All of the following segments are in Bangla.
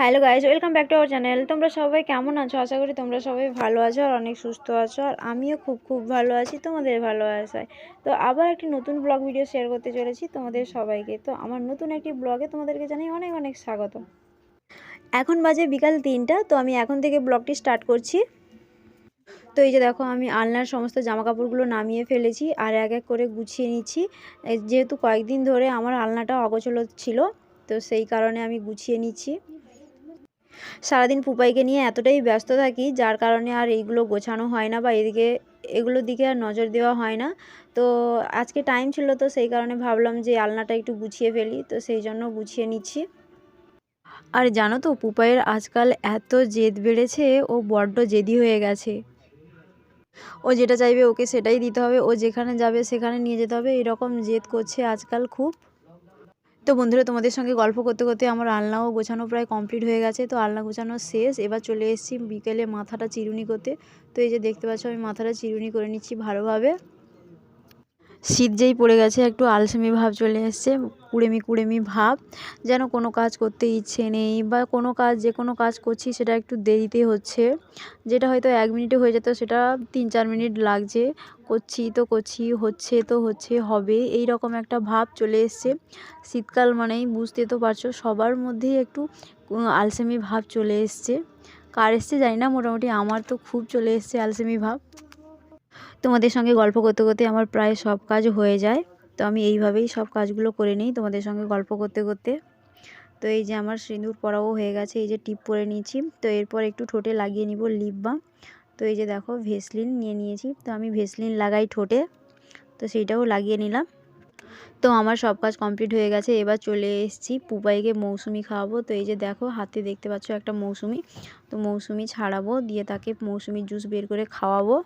Hello guys, welcome back to our channel. তোমরা সবাই কেমন আছো? আশা করি তোমরা সবাই ভালো আছো আর অনেক সুস্থ আছো। আর আমিও খুব ভালো আছি তোমাদের ভালোবাসায়। তো আবার একটি নতুন ব্লগ ভিডিও শেয়ার করতে চলেছি তোমাদের সবাইকে। তো আমার নতুন একটি ব্লগে তোমাদেরকে জানাই অনেক অনেক স্বাগত। এখন বাজে বিকাল 3টা। তো আমি এখন থেকে ব্লগটি স্টার্ট করছি। তো এই যে দেখো, আমি আলনার সমস্ত জামা কাপড়গুলো নামিয়ে ফেলেছি আর এক এক করে গুছিয়ে নিচ্ছি। যেহেতু কয়েকদিন ধরে আমার আলনাটা অগোছালো ছিল, তো সেই কারণে আমি গুছিয়ে নিচ্ছি। সারাদিন পুপাইকে নিয়ে এতটাই ব্যস্ত থাকি, যার কারণে আর এইগুলো গোছানো হয় না বা এগুলোর দিকে আর নজর দেওয়া হয় না। তো আজকে টাইম ছিল, তো সেই কারণে ভাবলাম যে আলনাটা একটু গুছিয়ে ফেলি, তো সেই জন্য গুছিয়ে নিচ্ছি। আর জানো তো, পুপাইয়ের আজকাল এত জেদ বেড়েছে, ও বড্ড জেদি হয়ে গেছে। ও যেটা চাইবে ওকে সেটাই দিতে হবে, ও যেখানে যাবে সেখানে নিয়ে যেতে হবে, এরকম জেদ করছে আজকাল খুব। তো বন্ধুরা, তোমাদের সঙ্গে গল্প করতে করতে আমার আলনাও গোছানো প্রায় কমপ্লিট হয়ে গেছে। তো আলনা গোছানো শেষ, এবার চলে এসেছি বিকেলে মাথাটা চিরুনি করতে। তো এই যে দেখতে পাচ্ছ, আমি মাথাটা চিরুনি করে নিচ্ছি ভালোভাবে। শীত যেই পড়ে গেছে, একটু আলসেমি ভাব চলে এসছে, কুড়েমি ভাব, যেন কোনো কাজ করতে ইচ্ছে নেই, বা যে কোনো কাজ করছি সেটা একটু দেরিতে হচ্ছে। যেটা হয়তো 1 মিনিটে হয়ে যেত, সেটা 3-4 মিনিট লাগছে। করছি, হচ্ছে হবে, এই রকম একটা ভাব চলে এসছে। শীতকাল মানেই বুঝতে তো পারছো, সবার মধ্যেই একটু আলসেমি ভাব চলে এসছে। কার এসছে জানি না, মোটামুটি আমার তো খুব চলে এসছে আলসেমি ভাব। তোমাদের সঙ্গে গল্প করতে করতে আমার প্রায় সব কাজ হয়ে যায়। তো আমি এইভাবেই সব কাজগুলো করে নিই তোমাদের সঙ্গে গল্প করতে করতে। তো এই যে আমার সিঁদুর পরাও হয়ে গেছে, এই যে টিপ পরে নিয়েছি। তো এরপর একটু ঠোঁটে লাগিয়ে নিব লিপ বাম। তো এই যে দেখো, ভেসলিন নিয়ে নিয়েছি। তো আমি ভেসলিন লাগাই ঠোঁটে, তো সেইটাও লাগিয়ে নিলাম। তো আমার সব কাজ কমপ্লিট হয়ে গেছে, এবার চলে এসেছি পুপাইকে মৌসুমি খাওয়াবো। তো এই যে দেখো, হাতে দেখতে পাচ্ছ একটা মৌসুমি। তো মৌসুমি ছাড়াবো, দিয়ে তাকে মৌসুমির জুস বের করে খাওয়াবো।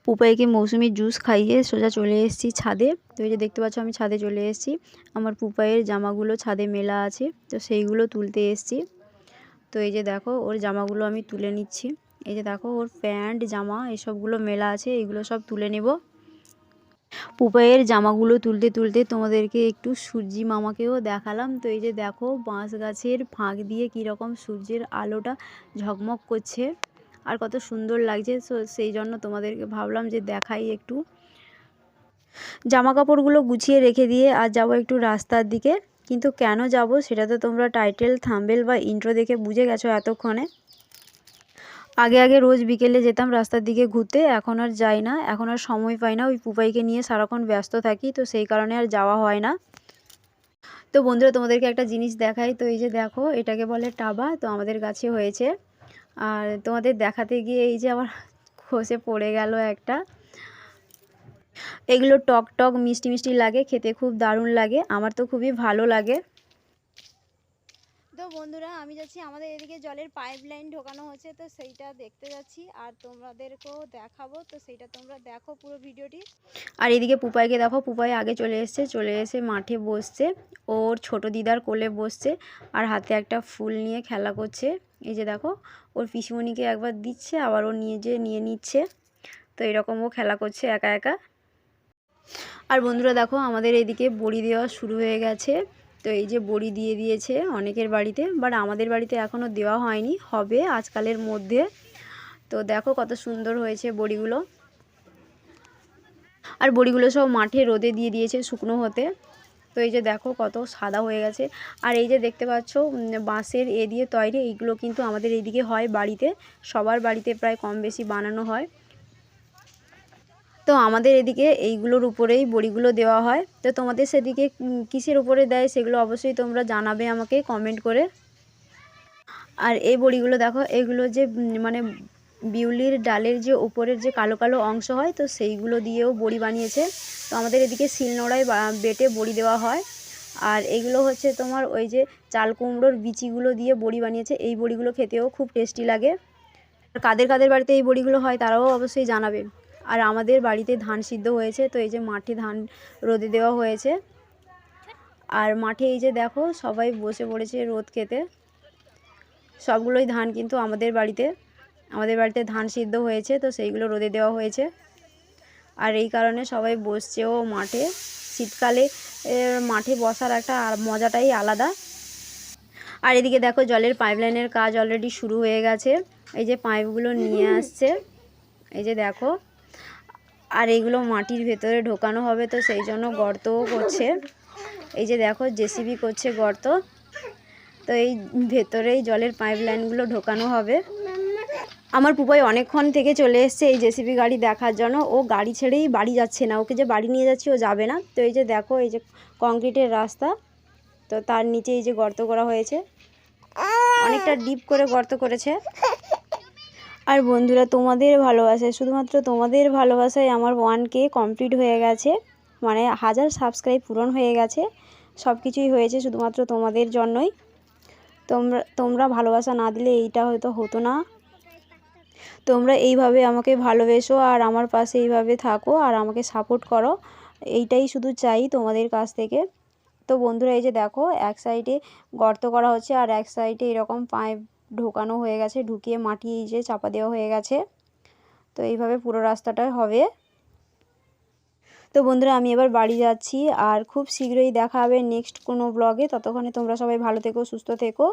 পুপাইকে মৌসুমির জুস খাইয়ে সোজা চলে এসেছি ছাদে। তো এই যে দেখতে পাচ্ছ, আমি ছাদে চলে এসেছি। আমার পুপাইয়ের জামাগুলো ছাদে মেলা আছে, তো সেইগুলো তুলতে এসেছি। তো এই যে দেখো, ওর জামাগুলো আমি তুলে নিচ্ছি। এই যে দেখো, ওর প্যান্ট জামা এসবগুলো মেলা আছে, এগুলো সব তুলে নেব। পুপাইয়ের জামাগুলো তুলতে তুলতে তোমাদেরকে একটু সূর্যি মামাকেও দেখালাম। তো এই যে দেখো, বাঁশ গাছের ফাঁক দিয়ে কীরকম সূর্যের আলোটা ঝকমক করছে আর কত সুন্দর লাগছে। সেই জন্য তোমাদেরকে ভাবলাম যে দেখাই একটু। জামা কাপড়গুলো গুছিয়ে রেখে দিয়ে আর যাব একটু রাস্তার দিকে। কিন্তু কেন যাব সেটা তো তোমরা টাইটেল, থাম্বনেল বা ইন্ট্রো দেখে বুঝে গেছো এতক্ষণে। আগে রোজ বিকেলে যেতাম রাস্তার দিকে ঘুরতে, এখন আর যাই না, এখন আর সময় পাই না। ওই পুপাইকে নিয়ে সারাক্ষণ ব্যস্ত থাকি, তো সেই কারণে আর যাওয়া হয় না। তো বন্ধুরা, তোমাদেরকে একটা জিনিস দেখাই। তো এই যে দেখো, এটাকে বলে টাবা। তো আমাদের গাছে হয়েছে। আর তোমাদের দেখাতে গিয়ে এই যে আমার খসে পড়ে গেল একটা। এগুলো টক মিষ্টি লাগে, খেতে খুব দারুণ লাগে, আমার তো খুবই ভালো লাগে। তো বন্ধুরা, আমি যাচ্ছি, আমাদের এদিকে জলের পাইপ লাইন ঢোকানো হচ্ছে, তো সেইটা দেখতে যাচ্ছি আর তোমাদেরকেও দেখাবো। তো সেইটা তোমরা দেখো পুরো ভিডিওটি। আর এদিকে পুপাইকে দেখো, পুপাই আগে চলে এসে মাঠে বসছে, ওর ছোট দিদার কোলে বসছে আর হাতে একটা ফুল নিয়ে খেলা করছে। এই যে দেখো, ওর পিসিমণিকে একবার দিচ্ছে, আবার ও নিয়ে নিচ্ছে। তো এরকম ও খেলা করছে একা একা। আর বন্ধুরা দেখো, আমাদের এদিকে বড়ি দেওয়া শুরু হয়ে গেছে। তো এই যে বড়ি দিয়ে দিয়েছে অনেকের বাড়িতে, বাট আমাদের বাড়িতে এখনও দেওয়া হয়নি, হবে আজকালের মধ্যে। তো দেখো কত সুন্দর হয়েছে বড়িগুলো। আর বড়িগুলো সব মাঠে রোদে দিয়ে দিয়েছে শুকনো হতে। তো এই যে দেখো, কত সাদা হয়ে গেছে। আর এই যে দেখতে পাচ্ছ, বাঁশের দিয়ে তৈরি, এইগুলো কিন্তু আমাদের এইদিকে হয় বাড়িতে, সবার বাড়িতে প্রায় কম বেশি বানানো হয়। তো আমাদের এদিকে এইগুলোর উপরেই বড়িগুলো দেওয়া হয়। তো তোমাদের সেদিকে কিসের উপরে দেয় সেগুলো অবশ্যই তোমরা জানাবে আমাকে কমেন্ট করে। আর এই বড়িগুলো দেখো, এগুলো যে মানে বিউলির ডালের যে উপরের যে কালো কালো অংশ হয়, তো সেইগুলো দিয়েও বড়ি বানিয়েছে। তো আমাদের এদিকে শিলনোড়ায় বেটে বড়ি দেওয়া হয়। আর এগুলো হচ্ছে তোমার ওই যে চাল কুমড়োর বিচিগুলো দিয়ে বড়ি বানিয়েছে, এই বড়িগুলো খেতেও খুব টেস্টি লাগে। আর কাদের বাড়িতে এই বড়িগুলো হয় তারাও অবশ্যই জানাবে। আর আমাদের বাড়িতে ধান সিদ্ধ হয়েছে, তো এই যে মাঠে ধান রোদে দেওয়া হয়েছে। আর মাঠে এই যে দেখো, সবাই বসে পড়েছে রোদ খেতে। সবগুলোই ধান কিন্তু আমাদের বাড়িতে ধান সিদ্ধ হয়েছে, তো সেইগুলো রোদে দেওয়া হয়েছে। আর এই কারণে সবাই বসছেও মাঠে। শীতকালে মাঠে বসার একটা মজাটাই আলাদা। আর এদিকে দেখো জলের পাইপলাইনের কাজ অলরেডি শুরু হয়ে গেছে। এই যে পাইপগুলো নিয়ে আসছে, এই যে দেখো। আর এইগুলো মাটির ভেতরে ঢোকানো হবে, তো সেই জন্য গর্তও করছে। এই যে দেখো জেসিবি করছে গর্ত, তো এই ভেতরেই জলের পাইপলাইনগুলো ঢোকানো হবে। আমার পুপাই অনেকক্ষণ থেকে চলে এসছে এই জেসিবি গাড়ি দেখার জন্য। ও গাড়ি ছেড়েই বাড়ি যাচ্ছে না, ওকে যে বাড়ি নিয়ে যাচ্ছি ও যাবে না। তো এই যে দেখো এই যে কংক্রিটের রাস্তা, তো তার নিচে এই যে গর্ত করা হয়েছে, অনেকটা ডিপ করে গর্ত করেছে। আর বন্ধুরা তোমাদের ভালোবাসায়, শুধুমাত্র তোমাদের ভালোবাসায় আমার 1K কমপ্লিট হয়ে গেছে, মানে 1000 সাবস্ক্রাইব পূরণ হয়ে গেছে। সব কিছুই হয়েছে শুধুমাত্র তোমাদের জন্যই। তোমরা ভালোবাসা না দিলে এইটা হয়তো হতো না। তোমরা এইভাবে আমাকে ভালোবেসো আর আমার পাশে এইভাবে থাকো আর আমাকে সাপোর্ট করো, এইটাই শুধু চাই তোমাদের কাছ থেকে। তো বন্ধুরা এই যে দেখো এক সাইডে গর্ত করা হচ্ছে আর এক সাইডে এরকম পাইপ ঢোকানো হয়ে গেছে, ঢুকিয়ে মাটি এই যে চাপা দেওয়া হয়ে গেছে। তো এইভাবে পুরো রাস্তাটা হবে। তো বন্ধুরা আমি এবার বাড়ি যাচ্ছি, আর খুব শীঘ্রই দেখা হবে নেক্সট কোনো ব্লগে। ততক্ষণে তোমরা সবাই ভালো থেকো, সুস্থ থেকো।